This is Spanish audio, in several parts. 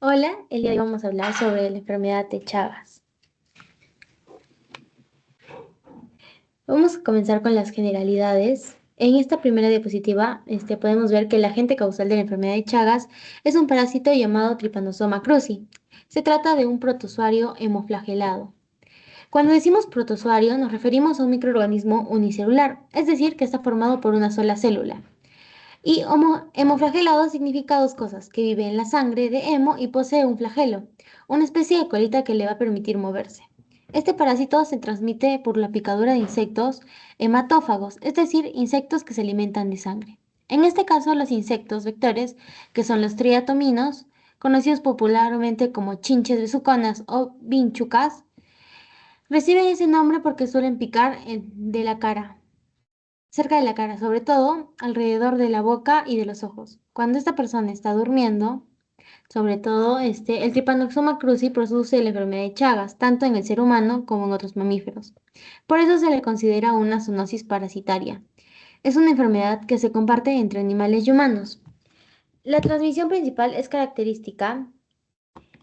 Hola, el día de hoy vamos a hablar sobre la enfermedad de Chagas. Vamos a comenzar con las generalidades. En esta primera diapositiva podemos ver que el agente causal de la enfermedad de Chagas es un parásito llamado Trypanosoma cruzi. Se trata de un protozoario hemoflagelado. Cuando decimos protozoario nos referimos a un microorganismo unicelular, es decir, que está formado por una sola célula. Y hemoflagelado significa dos cosas, que vive en la sangre de hemo y posee un flagelo, una especie de colita que le va a permitir moverse. Este parásito se transmite por la picadura de insectos hematófagos, es decir, insectos que se alimentan de sangre. En este caso, los insectos vectores, que son los triatominos, conocidos popularmente como chinches besuconas o vinchucas, reciben ese nombre porque suelen picar de la cara, cerca de la cara, sobre todo alrededor de la boca y de los ojos. Cuando esta persona está durmiendo, sobre todo el Trypanosoma cruzi produce la enfermedad de Chagas, tanto en el ser humano como en otros mamíferos. Por eso se le considera una zoonosis parasitaria. Es una enfermedad que se comparte entre animales y humanos. La transmisión principal es característica.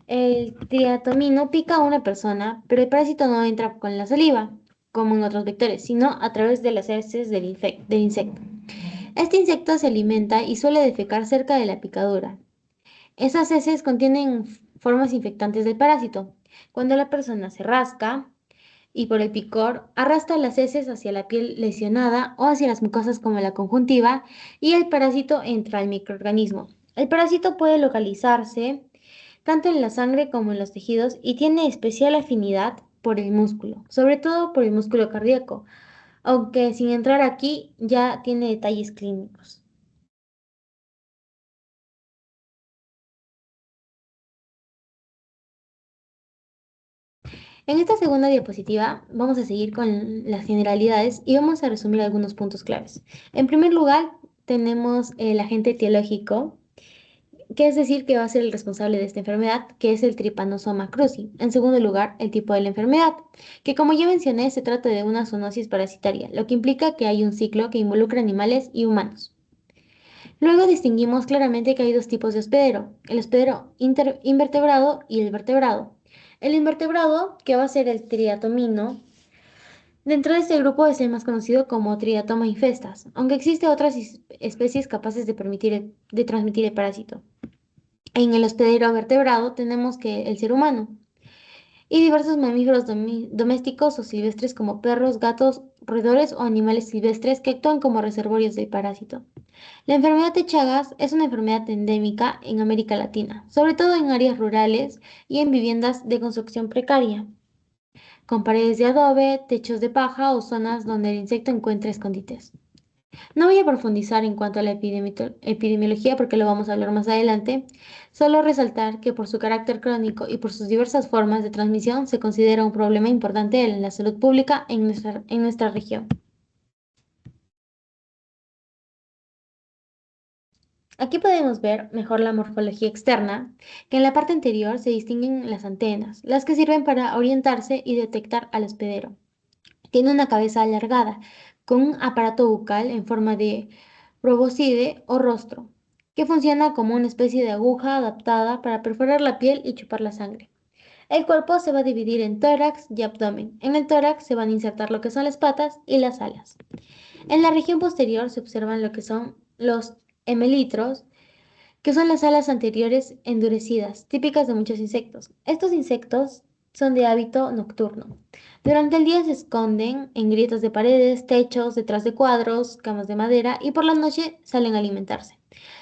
El triatomino pica a una persona, pero el parásito no entra con la saliva, como en otros vectores, sino a través de las heces del insecto. Este insecto se alimenta y suele defecar cerca de la picadura. Esas heces contienen formas infectantes del parásito. Cuando la persona se rasca y por el picor arrastra las heces hacia la piel lesionada o hacia las mucosas como la conjuntiva y el parásito entra al microorganismo. El parásito puede localizarse tanto en la sangre como en los tejidos y tiene especial afinidad por el músculo, sobre todo por el músculo cardíaco, aunque sin entrar aquí ya tiene detalles clínicos. En esta segunda diapositiva vamos a seguir con las generalidades y vamos a resumir algunos puntos claves. En primer lugar, tenemos el agente etiológico, que es decir, que va a ser el responsable de esta enfermedad, que es el Trypanosoma cruzi. En segundo lugar, el tipo de la enfermedad, que como ya mencioné, se trata de una zoonosis parasitaria, lo que implica que hay un ciclo que involucra animales y humanos. Luego distinguimos claramente que hay dos tipos de hospedero, el hospedero invertebrado y el vertebrado. El invertebrado, que va a ser el triatomino, dentro de este grupo es el más conocido como Triatoma infestas, aunque existen otras especies capaces de transmitir el parásito. En el hospedero vertebrado tenemos que el ser humano y diversos mamíferos domésticos o silvestres como perros, gatos, roedores o animales silvestres que actúan como reservorios del parásito. La enfermedad de Chagas es una enfermedad endémica en América Latina, sobre todo en áreas rurales y en viviendas de construcción precaria, con paredes de adobe, techos de paja o zonas donde el insecto encuentra escondites. No voy a profundizar en cuanto a la epidemiología porque lo vamos a hablar más adelante, solo resaltar que por su carácter crónico y por sus diversas formas de transmisión se considera un problema importante en la salud pública en nuestra región. Aquí podemos ver mejor la morfología externa, que en la parte anterior se distinguen las antenas, las que sirven para orientarse y detectar al hospedero. Tiene una cabeza alargada, con un aparato bucal en forma de probóscide o rostro, que funciona como una especie de aguja adaptada para perforar la piel y chupar la sangre. El cuerpo se va a dividir en tórax y abdomen. En el tórax se van a insertar lo que son las patas y las alas. En la región posterior se observan lo que son los hemelitros, que son las alas anteriores endurecidas, típicas de muchos insectos. Estos insectos son de hábito nocturno. Durante el día se esconden en grietas de paredes, techos, detrás de cuadros, camas de madera y por la noche salen a alimentarse.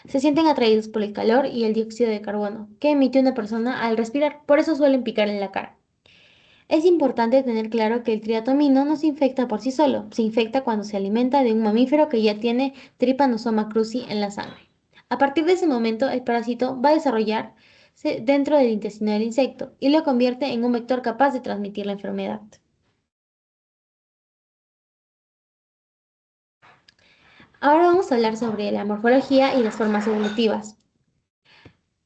Se sienten atraídos por el calor y el dióxido de carbono que emite una persona al respirar, por eso suelen picar en la cara. Es importante tener claro que el triatomino no se infecta por sí solo, se infecta cuando se alimenta de un mamífero que ya tiene Trypanosoma cruzi en la sangre. A partir de ese momento, el parásito va a desarrollarse dentro del intestino del insecto y lo convierte en un vector capaz de transmitir la enfermedad. Ahora vamos a hablar sobre la morfología y las formas evolutivas.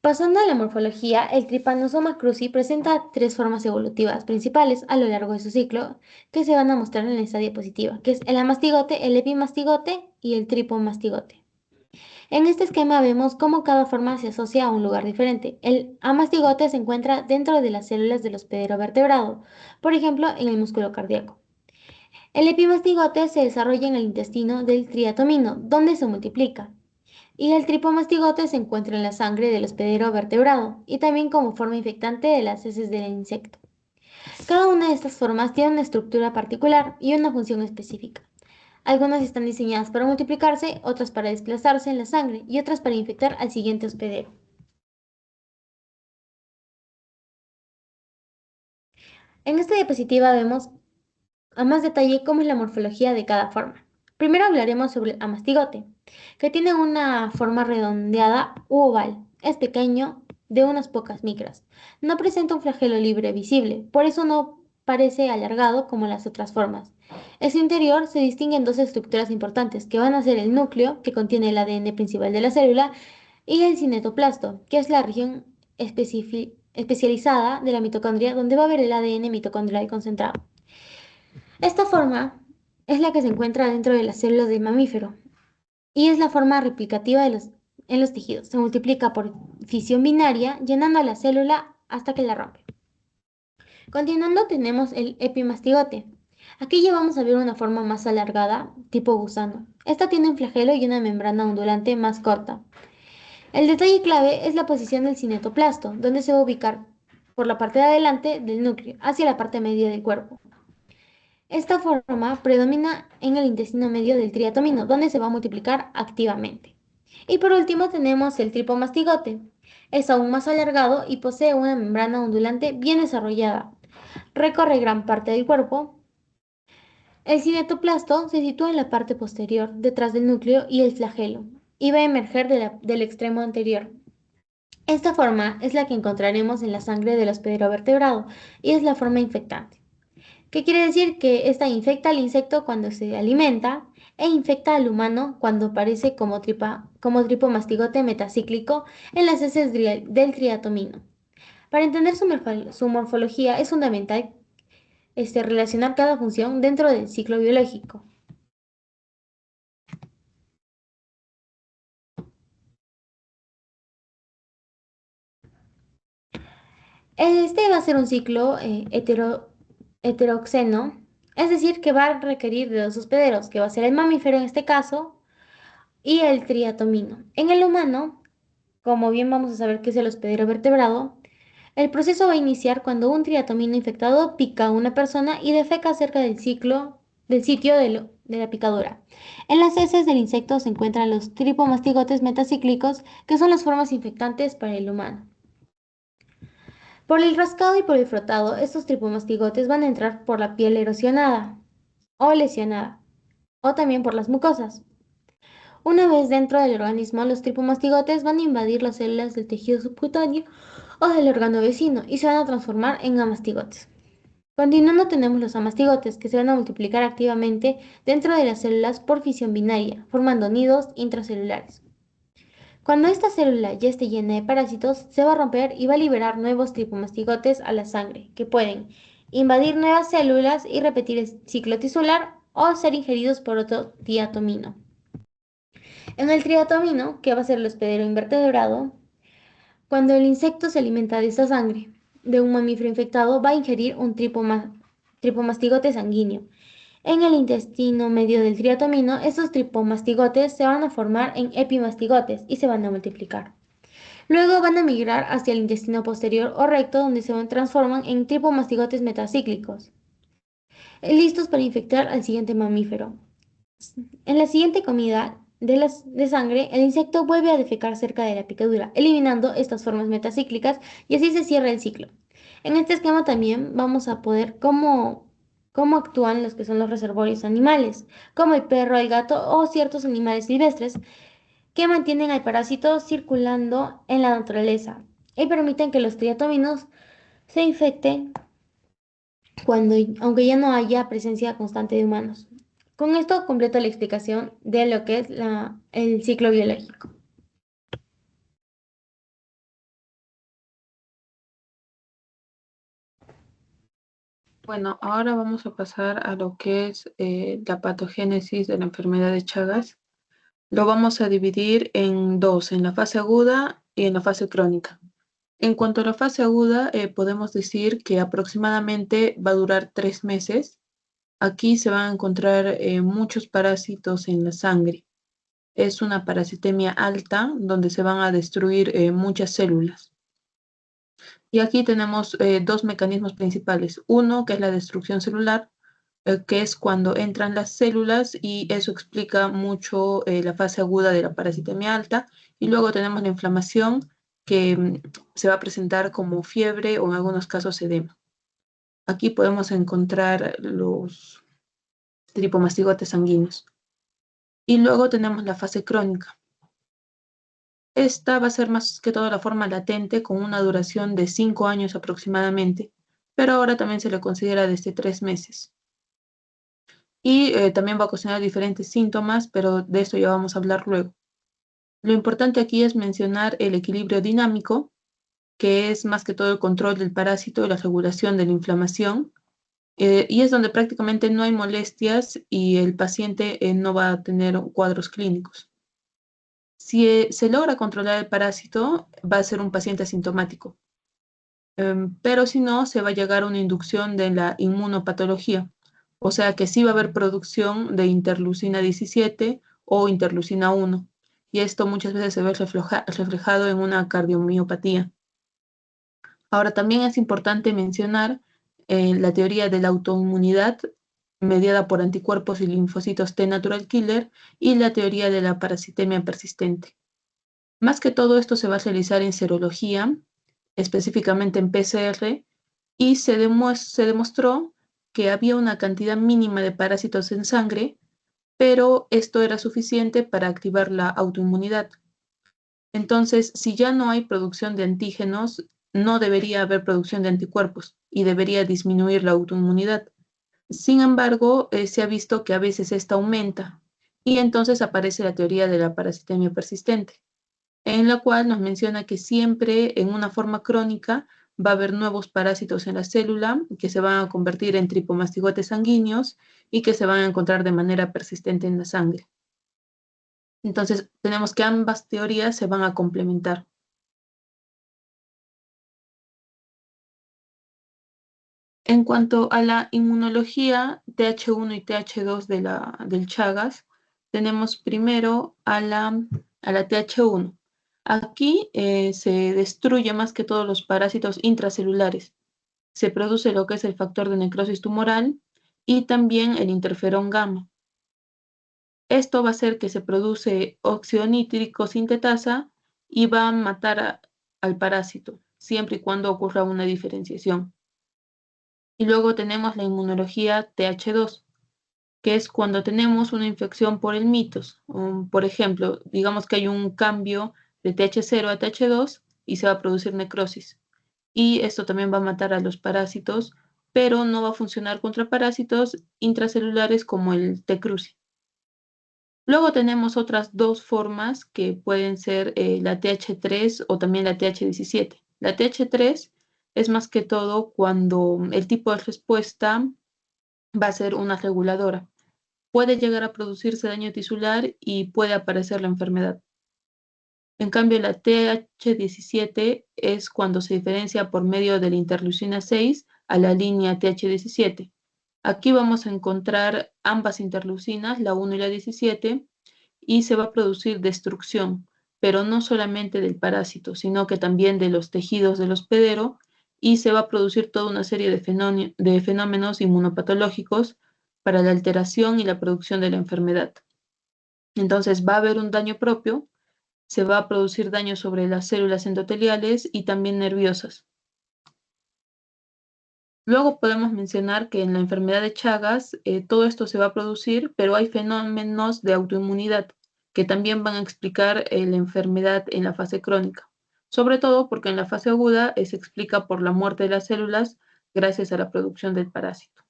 Pasando a la morfología, el Trypanosoma cruzi presenta tres formas evolutivas principales a lo largo de su ciclo que se van a mostrar en esta diapositiva, que es el amastigote, el epimastigote y el tripomastigote. En este esquema vemos cómo cada forma se asocia a un lugar diferente. El amastigote se encuentra dentro de las células del hospedero vertebrado, por ejemplo, en el músculo cardíaco. El epimastigote se desarrolla en el intestino del triatomino, donde se multiplica. Y el tripomastigote se encuentra en la sangre del hospedero vertebrado y también como forma infectante de las heces del insecto. Cada una de estas formas tiene una estructura particular y una función específica. Algunas están diseñadas para multiplicarse, otras para desplazarse en la sangre y otras para infectar al siguiente hospedero. En esta diapositiva vemos a más detalle cómo es la morfología de cada forma. Primero hablaremos sobre el amastigote, que tiene una forma redondeada u oval. Es pequeño, de unas pocas micras. No presenta un flagelo libre visible, por eso no parece alargado como las otras formas. En su interior se distinguen dos estructuras importantes, que van a ser el núcleo, que contiene el ADN principal de la célula, y el cinetoplasto, que es la región especializada de la mitocondria, donde va a haber el ADN mitocondrial concentrado. Esta forma es la que se encuentra dentro de las células del mamífero y es la forma replicativa en los tejidos. Se multiplica por fisión binaria, llenando a la célula hasta que la rompe. Continuando tenemos el epimastigote. Aquí ya vamos a ver una forma más alargada, tipo gusano. Esta tiene un flagelo y una membrana ondulante más corta. El detalle clave es la posición del cinetoplasto, donde se va a ubicar por la parte de adelante del núcleo, hacia la parte media del cuerpo. Esta forma predomina en el intestino medio del triatomino, donde se va a multiplicar activamente. Y por último tenemos el tripomastigote. Es aún más alargado y posee una membrana ondulante bien desarrollada. Recorre gran parte del cuerpo. El cinetoplasto se sitúa en la parte posterior, detrás del núcleo y el flagelo, y va a emerger del extremo anterior. Esta forma es la que encontraremos en la sangre del hospedero vertebrado y es la forma infectante. ¿Qué quiere decir? Que esta infecta al insecto cuando se alimenta e infecta al humano cuando aparece como tripomastigote metacíclico en las heces del triatomino. Para entender su morfología es fundamental relacionar cada función dentro del ciclo biológico. Este va a ser un ciclo heteroxeno, es decir, que va a requerir de dos hospederos, que va a ser el mamífero en este caso y el triatomino. En el humano, como bien vamos a saber que es el hospedero vertebrado, el proceso va a iniciar cuando un triatomino infectado pica a una persona y defeca cerca del sitio de la picadura. En las heces del insecto se encuentran los tripomastigotes metacíclicos, que son las formas infectantes para el humano. Por el rascado y por el frotado, estos tripomastigotes van a entrar por la piel erosionada o lesionada, o también por las mucosas. Una vez dentro del organismo, los tripomastigotes van a invadir las células del tejido subcutáneo o del órgano vecino y se van a transformar en amastigotes. Continuando tenemos los amastigotes, que se van a multiplicar activamente dentro de las células por fisión binaria, formando nidos intracelulares. Cuando esta célula ya esté llena de parásitos, se va a romper y va a liberar nuevos tripomastigotes a la sangre, que pueden invadir nuevas células y repetir el ciclo tisular o ser ingeridos por otro diatomino. En el triatomino, que va a ser el hospedero invertebrado, cuando el insecto se alimenta de esta sangre de un mamífero infectado, va a ingerir un tripomastigote sanguíneo. En el intestino medio del triatomino, estos tripomastigotes se van a formar en epimastigotes y se van a multiplicar. Luego van a migrar hacia el intestino posterior o recto, donde se transforman en tripomastigotes metacíclicos, listos para infectar al siguiente mamífero. En la siguiente comida de sangre, el insecto vuelve a defecar cerca de la picadura, eliminando estas formas metacíclicas y así se cierra el ciclo. En este esquema también vamos a poder cómo actúan los que son los reservorios animales, como el perro, el gato o ciertos animales silvestres que mantienen al parásito circulando en la naturaleza y permiten que los triatominos se infecten aunque ya no haya presencia constante de humanos. Con esto completo la explicación de lo que es el ciclo biológico. Bueno, ahora vamos a pasar a lo que es la patogénesis de la enfermedad de Chagas. Lo vamos a dividir en dos, en la fase aguda y en la fase crónica. En cuanto a la fase aguda, podemos decir que aproximadamente va a durar 3 meses. Aquí se van a encontrar muchos parásitos en la sangre. Es una parasitemia alta donde se van a destruir muchas células. Y aquí tenemos dos mecanismos principales. Uno, que es la destrucción celular, que es cuando entran las células y eso explica mucho la fase aguda de la parasitemia alta. Y luego tenemos la inflamación que se va a presentar como fiebre o en algunos casos edema. Aquí podemos encontrar los tripomastigotes sanguíneos. Y luego tenemos la fase crónica. Esta va a ser más que todo la forma latente con una duración de 5 años aproximadamente, pero ahora también se le considera desde 3 meses. Y también va a ocasionar diferentes síntomas, pero de esto ya vamos a hablar luego. Lo importante aquí es mencionar el equilibrio dinámico, que es más que todo el control del parásito y la regulación de la inflamación, y es donde prácticamente no hay molestias y el paciente no va a tener cuadros clínicos. Si se logra controlar el parásito, va a ser un paciente asintomático. Pero si no, se va a llegar a una inducción de la inmunopatología. O sea que sí va a haber producción de interleucina 17 o interleucina 1. Y esto muchas veces se ve reflejado en una cardiomiopatía. Ahora también es importante mencionar la teoría de la autoinmunidad mediada por anticuerpos y linfocitos T natural killer y la teoría de la parasitemia persistente. Más que todo esto se va a realizar en serología, específicamente en PCR, y se demostró que había una cantidad mínima de parásitos en sangre, pero esto era suficiente para activar la autoinmunidad. Entonces, si ya no hay producción de antígenos, no debería haber producción de anticuerpos y debería disminuir la autoinmunidad. Sin embargo, se ha visto que a veces esta aumenta y entonces aparece la teoría de la parasitemia persistente, en la cual nos menciona que siempre en una forma crónica va a haber nuevos parásitos en la célula que se van a convertir en tripomastigotes sanguíneos y que se van a encontrar de manera persistente en la sangre. Entonces, tenemos que ambas teorías se van a complementar. En cuanto a la inmunología TH1 y TH2 del Chagas, tenemos primero a la TH1. Aquí se destruye más que todos los parásitos intracelulares. Se produce lo que es el factor de necrosis tumoral y también el interferón gamma. Esto va a hacer que se produce óxido nítrico sintetasa y va a matar al parásito, siempre y cuando ocurra una diferenciación. Y luego tenemos la inmunología TH2, que es cuando tenemos una infección por el mitos. Por ejemplo, digamos que hay un cambio de TH0 a TH2 y se va a producir necrosis. Y esto también va a matar a los parásitos, pero no va a funcionar contra parásitos intracelulares como el T. cruzi. Luego tenemos otras dos formas que pueden ser la TH3 o también la TH17. La TH3 es más que todo cuando el tipo de respuesta va a ser una reguladora. Puede llegar a producirse daño tisular y puede aparecer la enfermedad. En cambio, la TH17 es cuando se diferencia por medio de la interleucina 6 a la línea TH17. Aquí vamos a encontrar ambas interleucinas, la 1 y la 17, y se va a producir destrucción, pero no solamente del parásito, sino que también de los tejidos del hospedero, y se va a producir toda una serie de fenómenos inmunopatológicos para la alteración y la producción de la enfermedad. Entonces va a haber un daño propio, se va a producir daño sobre las células endoteliales y también nerviosas. Luego podemos mencionar que en la enfermedad de Chagas todo esto se va a producir, pero hay fenómenos de autoinmunidad que también van a explicar la enfermedad en la fase crónica, sobre todo porque en la fase aguda se explica por la muerte de las células gracias a la producción del parásito.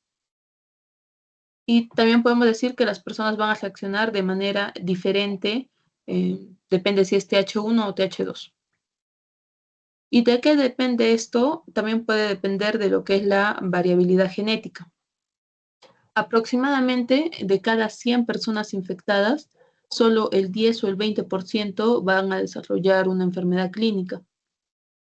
Y también podemos decir que las personas van a reaccionar de manera diferente, depende si es TH1 o TH2. ¿Y de qué depende esto? También puede depender de lo que es la variabilidad genética. Aproximadamente de cada 100 personas infectadas, solo el 10 o el 20% van a desarrollar una enfermedad clínica.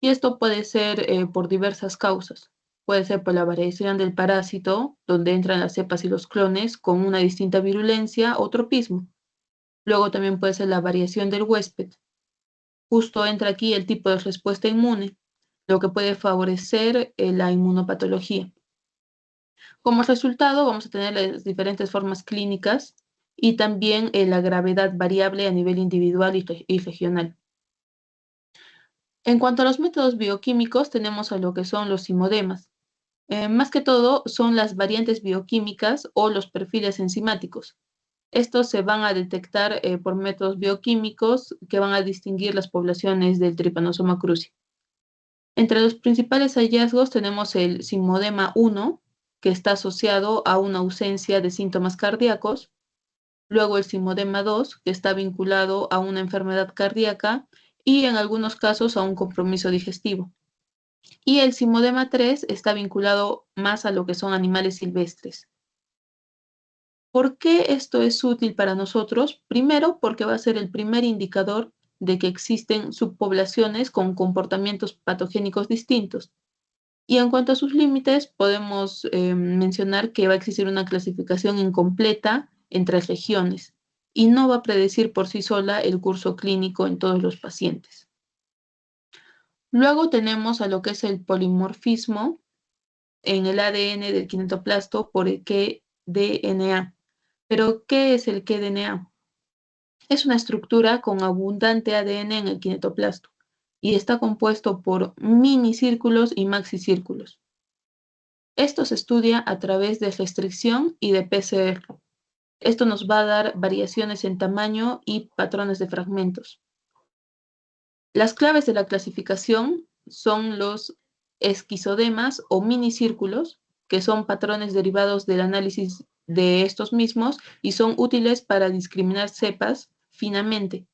Y esto puede ser por diversas causas. Puede ser por la variación del parásito, donde entran las cepas y los clones con una distinta virulencia o tropismo. Luego también puede ser la variación del huésped. Justo entra aquí el tipo de respuesta inmune, lo que puede favorecer la inmunopatología. Como resultado, vamos a tener las diferentes formas clínicas y también la gravedad variable a nivel individual y regional. En cuanto a los métodos bioquímicos, tenemos a lo que son los simodemas. Más que todo, son las variantes bioquímicas o los perfiles enzimáticos. Estos se van a detectar por métodos bioquímicos que van a distinguir las poblaciones del Trypanosoma cruzi. Entre los principales hallazgos tenemos el simodema 1, que está asociado a una ausencia de síntomas cardíacos. Luego el simodema 2, que está vinculado a una enfermedad cardíaca y en algunos casos a un compromiso digestivo. Y el simodema 3 está vinculado más a lo que son animales silvestres. ¿Por qué esto es útil para nosotros? Primero, porque va a ser el primer indicador de que existen subpoblaciones con comportamientos patogénicos distintos. Y en cuanto a sus límites, podemos mencionar que va a existir una clasificación incompleta entre regiones y no va a predecir por sí sola el curso clínico en todos los pacientes. Luego tenemos a lo que es el polimorfismo en el ADN del quinetoplasto por el qDNA. Pero, ¿qué es el qDNA? Es una estructura con abundante ADN en el quinetoplasto y está compuesto por minicírculos y maxicírculos. Esto se estudia a través de restricción y de PCR. Esto nos va a dar variaciones en tamaño y patrones de fragmentos. Las claves de la clasificación son los esquizodemas o minicírculos, que son patrones derivados del análisis de estos mismos y son útiles para discriminar cepas finamente.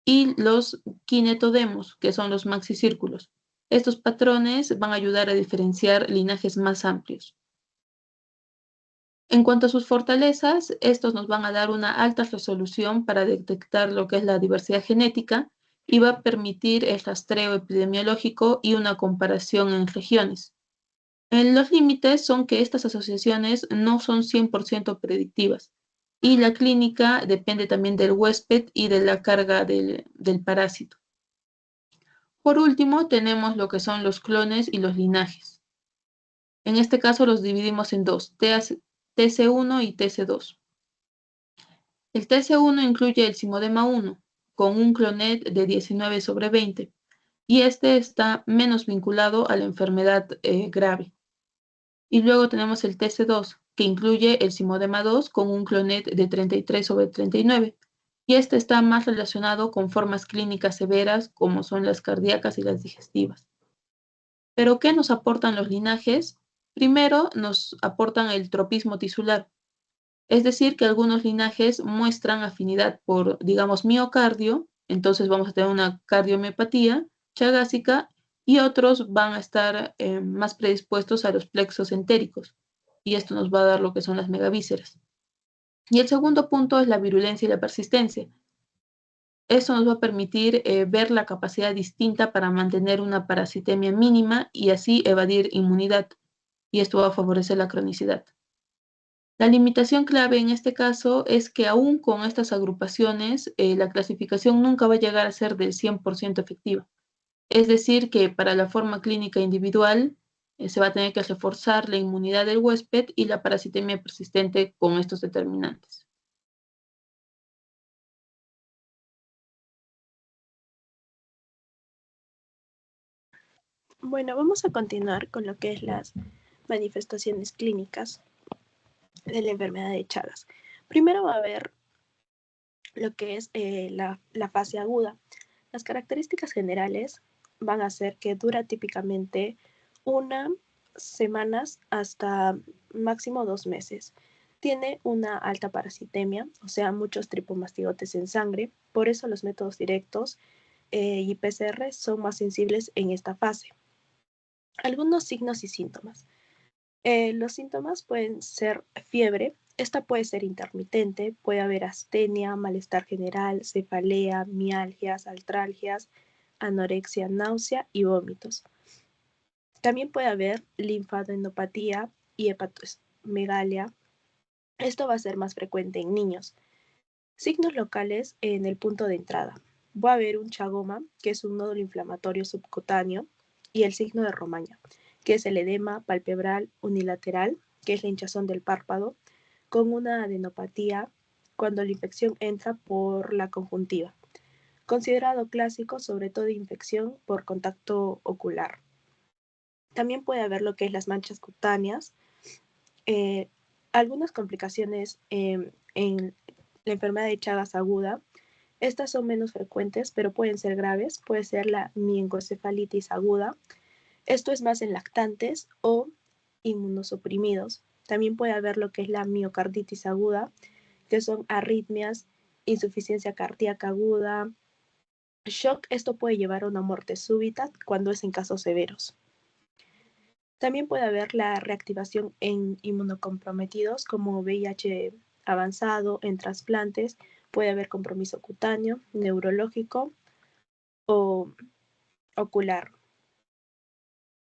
Y los kinetodemos, que son los maxicírculos. Estos patrones van a ayudar a diferenciar linajes más amplios. En cuanto a sus fortalezas, estos nos van a dar una alta resolución para detectar lo que es la diversidad genética y va a permitir el rastreo epidemiológico y una comparación en regiones. Los límites son que estas asociaciones no son 100% predictivas y la clínica depende también del huésped y de la carga del parásito. Por último, tenemos lo que son los clones y los linajes. En este caso los dividimos en dos, TC1 y TC2. El TC1 incluye el simodema 1 con un clonet de 19/20 y este está menos vinculado a la enfermedad grave. Y luego tenemos el TC2 que incluye el simodema 2 con un clonet de 33/39 y este está más relacionado con formas clínicas severas como son las cardíacas y las digestivas. ¿Pero qué nos aportan los linajes? Primero, nos aportan el tropismo tisular, es decir, que algunos linajes muestran afinidad por, digamos, miocardio, entonces vamos a tener una cardiomiopatía chagásica, y otros van a estar más predispuestos a los plexos entéricos, y esto nos va a dar lo que son las megavísceras. Y el segundo punto es la virulencia y la persistencia. Esto nos va a permitir ver la capacidad distinta para mantener una parasitemia mínima y así evadir inmunidad, y esto va a favorecer la cronicidad. La limitación clave en este caso es que aún con estas agrupaciones, la clasificación nunca va a llegar a ser del 100% efectiva. Es decir, que para la forma clínica individual se va a tener que reforzar la inmunidad del huésped y la parasitemia persistente con estos determinantes. Bueno, vamos a continuar con lo que es las manifestaciones clínicas de la enfermedad de Chagas. Primero va a haber lo que es la fase aguda. Las características generales van a ser que dura típicamente 1 semanas hasta máximo 2 meses. Tiene una alta parasitemia, o sea, muchos tripomastigotes en sangre. Por eso los métodos directos y PCR son más sensibles en esta fase. Algunos signos y síntomas. Los síntomas pueden ser fiebre, Esta puede ser intermitente, puede haber astenia, malestar general, cefalea, mialgias, artralgias, anorexia, náusea y vómitos. También puede haber linfadenopatía y hepatomegalia. Esto va a ser más frecuente en niños. Signos locales en el punto de entrada. Va a haber un chagoma, que es un nódulo inflamatorio subcutáneo, y el signo de Romaña, que es el edema palpebral unilateral, que es la hinchazón del párpado, con una adenopatía cuando la infección entra por la conjuntiva. Considerado clásico, sobre todo infección por contacto ocular. También puede haber lo que es las manchas cutáneas, algunas complicaciones en la enfermedad de Chagas aguda. Estas son menos frecuentes, pero pueden ser graves. Puede ser la miengoencefalitis aguda. Esto es más en lactantes o inmunosuprimidos. También puede haber lo que es la miocarditis aguda, que son arritmias, insuficiencia cardíaca aguda, shock. Esto puede llevar a una muerte súbita cuando es en casos severos. También puede haber la reactivación en inmunocomprometidos como VIH avanzado, en trasplantes, puede haber compromiso cutáneo, neurológico o ocular.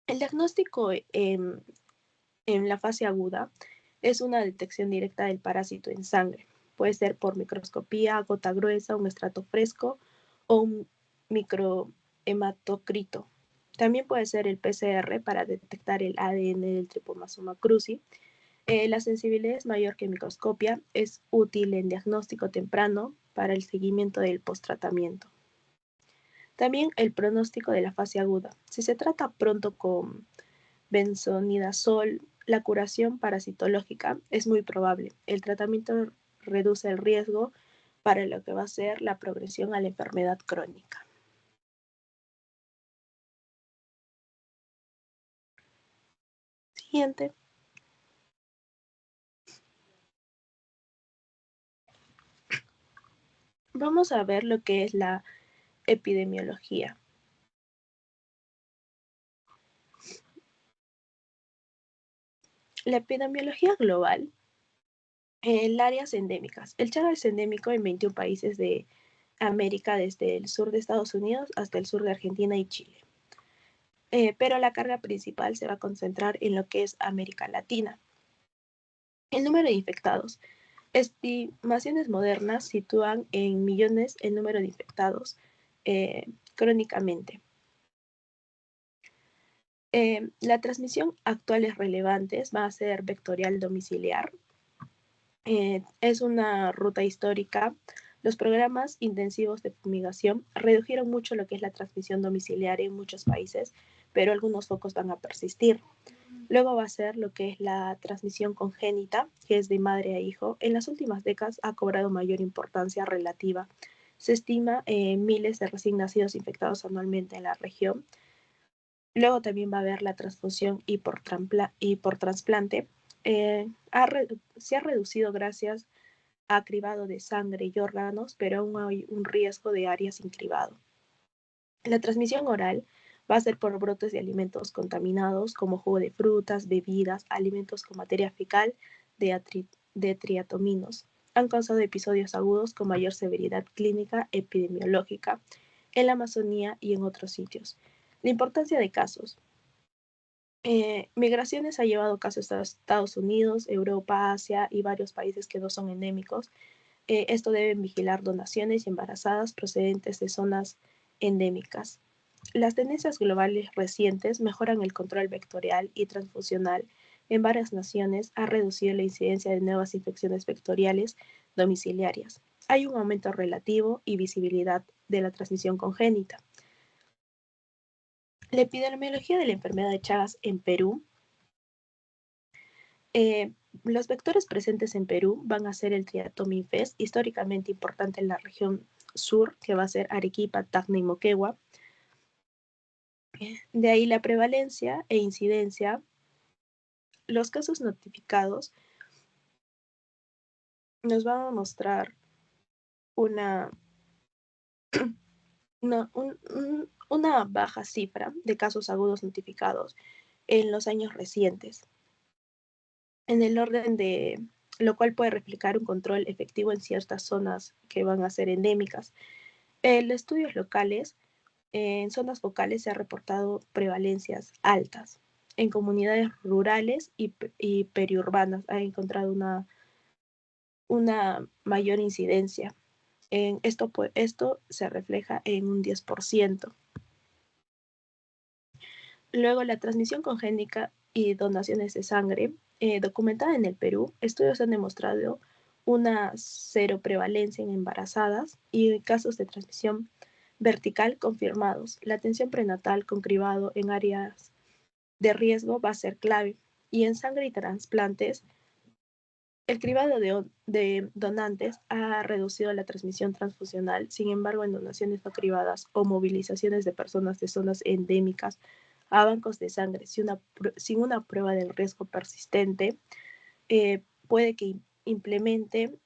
El diagnóstico en la fase aguda es una detección directa del parásito en sangre. Puede ser por microscopía, gota gruesa, un estrato fresco o un microhematocrito. También puede ser el PCR para detectar el ADN del Trypanosoma cruzi. La sensibilidad es mayor que microscopia. Es útil en diagnóstico temprano para el seguimiento del posttratamiento. También el pronóstico de la fase aguda. Si se trata pronto con benzonidazol, la curación parasitológica es muy probable. El tratamiento reduce el riesgo para lo que va a ser la progresión a la enfermedad crónica. Siguiente. Vamos a ver lo que es la epidemiología. La epidemiología global, el áreas endémicas. El Chaga es endémico en 21 países de América, desde el sur de Estados Unidos hasta el sur de Argentina y Chile. Pero la carga principal se va a concentrar en lo que es América Latina. El número de infectados. Estimaciones modernas sitúan en millones el número de infectados crónicamente. La transmisión actuales relevantes va a ser vectorial domiciliar. Es una ruta histórica. Los programas intensivos de fumigación redujeron mucho lo que es la transmisión domiciliaria en muchos países, pero algunos focos van a persistir. Luego va a ser lo que es la transmisión congénita, que es de madre a hijo. En las últimas décadas ha cobrado mayor importancia relativa. Se estima miles de recién nacidos infectados anualmente en la región. Luego también va a haber la transfusión y por trasplante. Se ha reducido gracias a cribado de sangre y órganos, pero aún hay un riesgo de áreas sin cribado. La transmisión oral va a ser por brotes de alimentos contaminados como jugo de frutas, bebidas, alimentos con materia fecal de triatominos. Han causado episodios agudos con mayor severidad clínica epidemiológica en la Amazonía y en otros sitios. La importancia de casos. Migraciones ha llevado casos a Estados Unidos, Europa, Asia y varios países que no son endémicos. Esto deben vigilar donaciones y embarazadas procedentes de zonas endémicas. Las tendencias globales recientes mejoran el control vectorial y transfusional en varias naciones, ha reducido la incidencia de nuevas infecciones vectoriales domiciliarias. Hay un aumento relativo y visibilidad de la transmisión congénita. La epidemiología de la enfermedad de Chagas en Perú. Los vectores presentes en Perú van a ser el Triatom infest, históricamente importante en la región sur, que va a ser Arequipa, Tacna y Moquegua. De ahí la prevalencia e incidencia. Los casos notificados nos van a mostrar una baja cifra de casos agudos notificados en los años recientes. En el orden de lo cual puede replicar un control efectivo en ciertas zonas que van a ser endémicas. En estudios locales, en zonas focales se ha reportado prevalencias altas. En comunidades rurales y periurbanas ha encontrado una mayor incidencia. Esto se refleja en un 10%. Luego, la transmisión congénica y donaciones de sangre, documentada en el Perú, estudios han demostrado una cero prevalencia en embarazadas y casos de transmisión vertical confirmados. La atención prenatal con cribado en áreas de riesgo va a ser clave. Y en sangre y trasplantes, el cribado de donantes ha reducido la transmisión transfusional. Sin embargo, en donaciones no cribadas o movilizaciones de personas de zonas endémicas a bancos de sangre sin una prueba del riesgo persistente, puede que implemente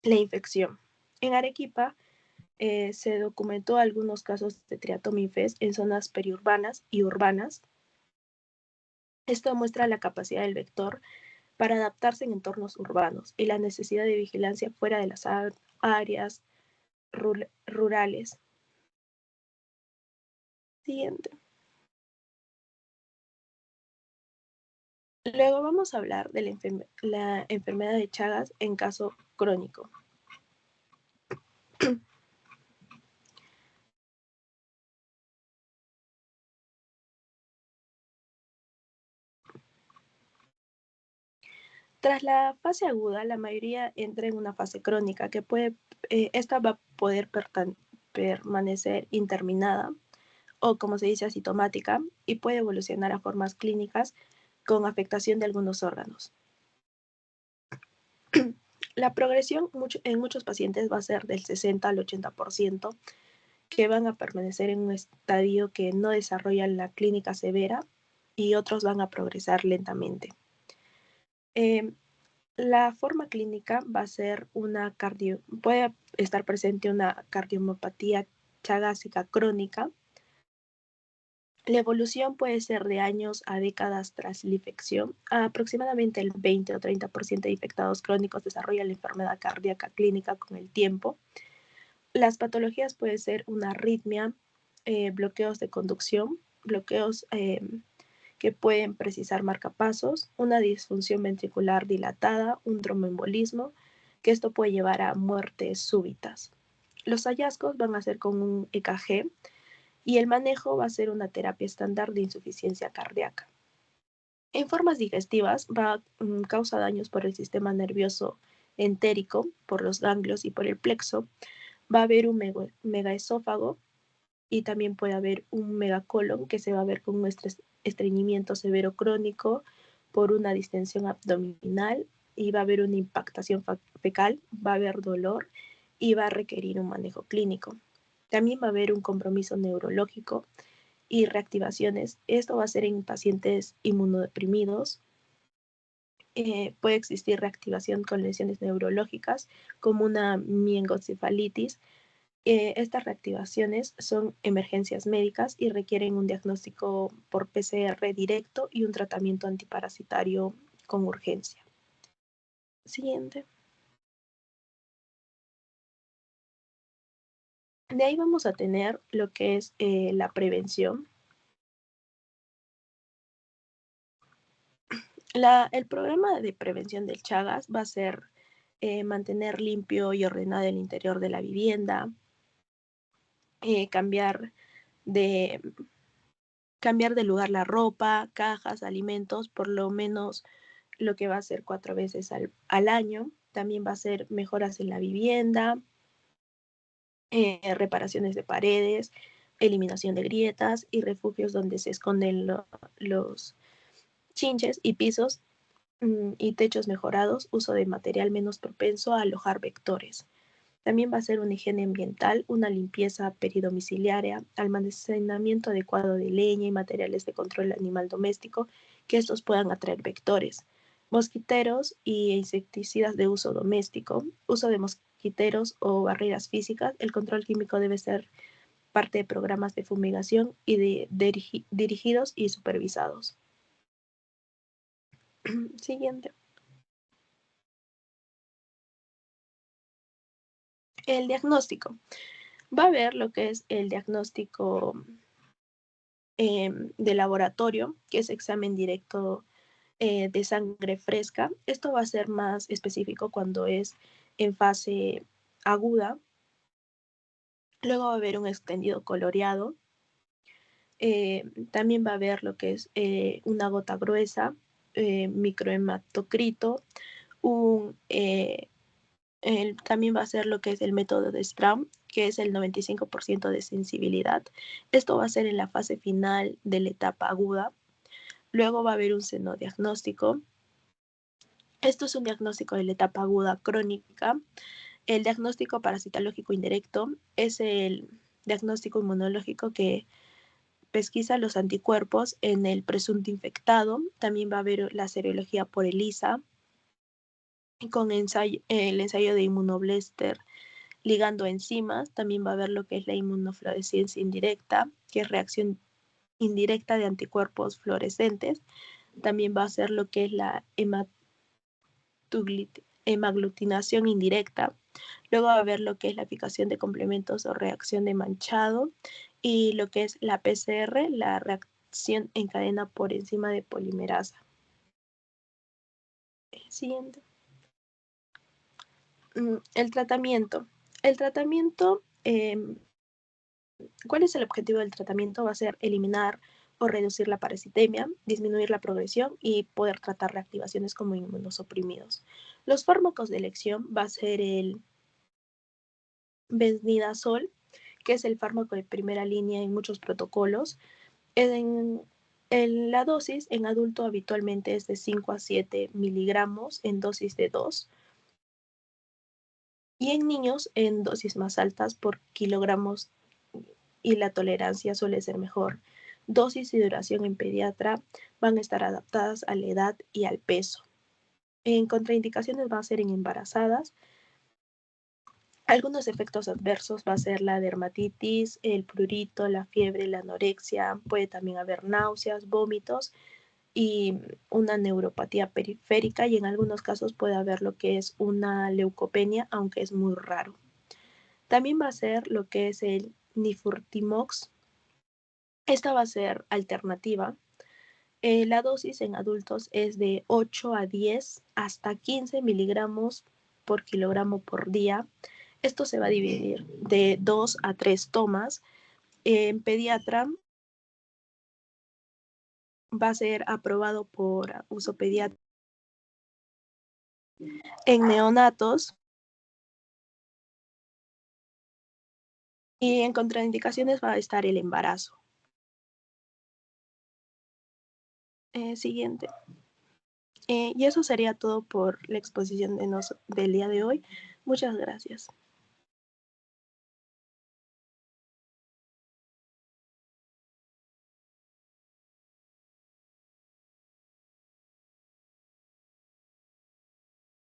la infección. En Arequipa se documentó algunos casos de triatomifes en zonas periurbanas y urbanas. Esto muestra la capacidad del vector para adaptarse en entornos urbanos y la necesidad de vigilancia fuera de las áreas rurales. Siguiente. Luego vamos a hablar de la enfermedad de Chagas en caso crónico. Tras la fase aguda, la mayoría entra en una fase crónica que esta va a poder permanecer interminada o, como se dice, asintomática, y puede evolucionar a formas clínicas con afectación de algunos órganos. La progresión en muchos pacientes va a ser del 60 al 80%, que van a permanecer en un estadio que no desarrolla la clínica severa y otros van a progresar lentamente. La forma clínica va a ser puede estar presente una cardiomopatía chagásica crónica. La evolución puede ser de años a décadas tras la infección. Aproximadamente el 20 o 30% de infectados crónicos desarrollan la enfermedad cardíaca clínica con el tiempo. Las patologías pueden ser una arritmia, bloqueos de conducción, bloqueos que pueden precisar marcapasos, una disfunción ventricular dilatada, un tromboembolismo, que esto puede llevar a muertes súbitas. Los hallazgos van a ser con un EKG y el manejo va a ser una terapia estándar de insuficiencia cardíaca. En formas digestivas causa daños por el sistema nervioso entérico, por los ganglios y por el plexo. Va a haber un megaesófago y también puede haber un megacolon que se va a ver con un estreñimiento severo crónico por una distensión abdominal y va a haber una impactación fecal, va a haber dolor y va a requerir un manejo clínico. También va a haber un compromiso neurológico y reactivaciones. Esto va a ser en pacientes inmunodeprimidos. Puede existir reactivación con lesiones neurológicas como una miengocefalitis. Estas reactivaciones son emergencias médicas y requieren un diagnóstico por PCR directo y un tratamiento antiparasitario con urgencia. Siguiente. De ahí vamos a tener lo que es la prevención. El programa de prevención del Chagas va a ser mantener limpio y ordenado el interior de la vivienda, cambiar de lugar la ropa, cajas, alimentos, por lo menos lo que va a ser 4 veces al año. También va a ser mejoras en la vivienda, reparaciones de paredes, eliminación de grietas y refugios donde se esconden los chinches y pisos y techos mejorados, uso de material menos propenso a alojar vectores. También va a ser una higiene ambiental, una limpieza peridomiciliaria, almacenamiento adecuado de leña y materiales de control animal doméstico, que estos puedan atraer vectores. Mosquiteros y insecticidas de uso doméstico, uso de mosquiteros o barreras físicas. El control químico debe ser parte de programas de fumigación y dirigidos y supervisados. Siguiente. El diagnóstico. Va a haber lo que es el diagnóstico de laboratorio, que es examen directo de sangre fresca. Esto va a ser más específico cuando es en fase aguda. Luego va a haber un extendido coloreado. También va a haber lo que es una gota gruesa, microhematocrito, también va a ser lo que es el método de Strahm, que es el 95% de sensibilidad. Esto va a ser en la fase final de la etapa aguda. Luego va a haber un senodiagnóstico. Esto es un diagnóstico de la etapa aguda crónica. El diagnóstico parasitológico indirecto es el diagnóstico inmunológico que pesquisa los anticuerpos en el presunto infectado. También va a haber la serología por ELISA con el ensayo de inmunoblaster ligando enzimas. También va a haber lo que es la inmunofluorescencia indirecta, que es reacción indirecta de anticuerpos fluorescentes. También va a ser lo que es la hemaglutinación indirecta. Luego va a haber lo que es la fijación de complementos o reacción de manchado. Y lo que es la PCR, la reacción en cadena por enzima de polimerasa. Siguiente. El tratamiento. El tratamiento, ¿cuál es el objetivo del tratamiento? Va a ser eliminar o reducir la parasitemia, disminuir la progresión y poder tratar reactivaciones como inmunosuprimidos. Los fármacos de elección va a ser el benznidazol, que es el fármaco de primera línea en muchos protocolos. En la dosis en adulto habitualmente es de 5 a 7 miligramos en dosis de 2 y en niños en dosis más altas por kilogramos y la tolerancia suele ser mejor. Dosis y duración en pediatra van a estar adaptadas a la edad y al peso. En contraindicaciones va a ser en embarazadas. Algunos efectos adversos va a ser la dermatitis, el prurito, la fiebre, la anorexia. Puede también haber náuseas, vómitos y una neuropatía periférica y en algunos casos puede haber lo que es una leucopenia, aunque es muy raro. También va a ser lo que es el nifurtimox. Esta va a ser alternativa. La dosis en adultos es de 8 a 10 hasta 15 miligramos por kilogramo por día. Esto se va a dividir de 2 a 3 tomas. En pediatra va a ser aprobado por uso pediátrico. En neonatos y en contraindicaciones va a estar el embarazo. Siguiente. Y eso sería todo por la exposición del día de hoy. Muchas gracias.